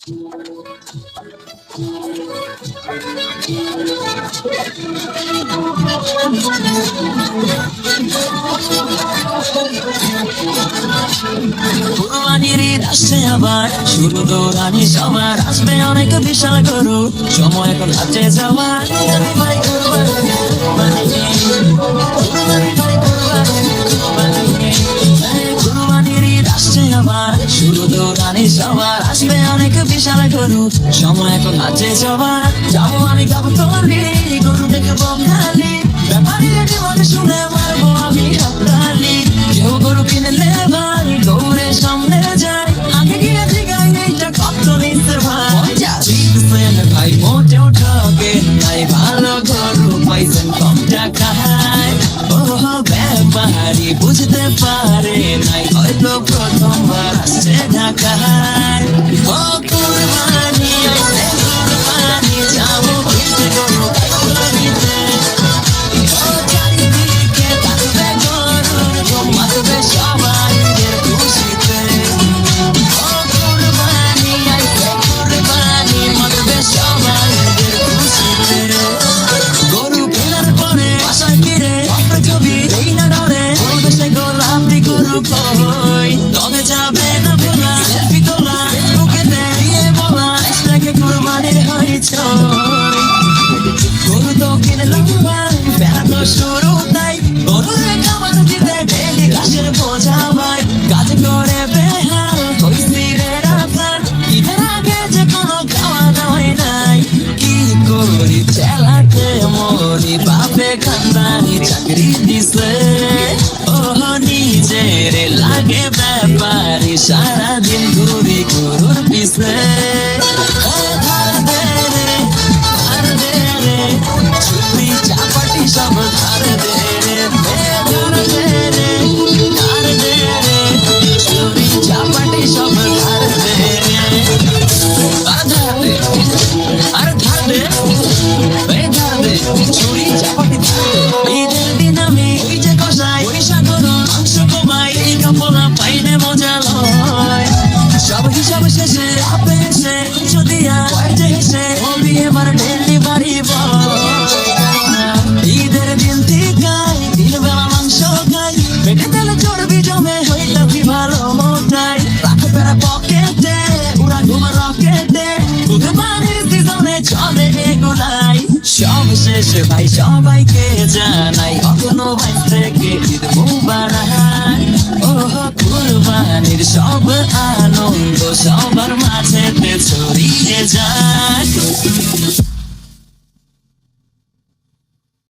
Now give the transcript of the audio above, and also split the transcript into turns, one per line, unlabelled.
কুরবানির ঈদ আসছে আবার, শুরু দৌড়ানি সবার, আসবে অনেক বিশাল গরু, সময় এখন হাতে যাওয়ার। ভাই কুরবানি, কুরবানির ঈদ আসছে আবার, শুরু দৌড়ানি সবার, আসবে অনেক বিশাল গরু, সময় এখন হাতে যাওয়ার। যাবো আমি যাবো তোলে, গরু দেখবো খালি, ব্যাপারীরা জীবনে শুনে মারবো আমি হাততালি। কেউ গরু কিনলে ভাই দৌড়ে সামনে যায়, আগে গিয়ে জিগাই এইটা কত নিচ্ছে ভাই। জিতছেন ভাই মোটেও ঠকে নাই, ভালো গরু পাইছেন কম টাকায়। ও ব্যাপারী বুঝতে পারে নাই, হয়তো প্রথমবার আসছে ঢাকায়। ও কুরবানি আইছে কুরবানি, যাবো কিনতে গরু কুরবানিতে। ও চারিদিকে থাকবে গরু, মাতবে সবাই ঈদের খুশিতে। ও কুরবানি আইছে কুরবানি, মাতবে সবাই ঈদের খুশিতে। গরু কেনার পরে বাসায় ফিরে একটা ছবি এই না ডরে, বলবে সে গোলাপি গরু কই, তবে যাবে না ভোলা সেলফি তোলা, ফেসবুকেতে দিয়ে বলা রেখে কুরবানির হয়েছে। গরু তো কিনলাম ভাই, বেড়া তো শুরু তাই, গরুর খাবার দিতে ডেলি ঘাসের বোঝা ভাই, কাজ করে বেহাল হইছি রে রাখার, ঈদের আগে যে কোনো খাওয়া দাওয়াই নাই। কি করি চেলাতে মরি, বাপে খানদানি চাকরি দিছে, ও নিজের লাগে ব্যাপারি, সারাদিন ঘুরি গরুর পিছে। ধার দে রে, ধার দে রে, ছুরি চাপাটি সব ধার দে রে, ধার দে রে, ধার দে রে, ছুরি চাপাটি সব ধার দে রে। আর ধার দে, আর ধার দে, ধার দে, ছুরি চাপাটি ধার দে। ঈদের দিন আমি ওই যে কষাই পয়সা করো মাংস কমাই, এই কাপড়া পাইনে মজা লয়। সব হিসাব শেষে আপে এসে দিয়া যে হেসে বলবি এবার ডেলিভারি বয়। ঈদের দিন ঠিকাই তিন বেলা মাংস খাই, পেটে তেলে চর্বি জমে হইলাম ভালো মোটাই, রাখো পেরা পকেটে উড়া ঘুমা রকেটে, বুকে পানির সিজনে চলে এগুলাই। সব শেষে ভাই সবাইকে জানাই, অখনো ভাই থেকে ঈদ মুবারক। ও কুরবানির সব আনন্দ সবার মাঝেতে ছড়িয়ে যায়।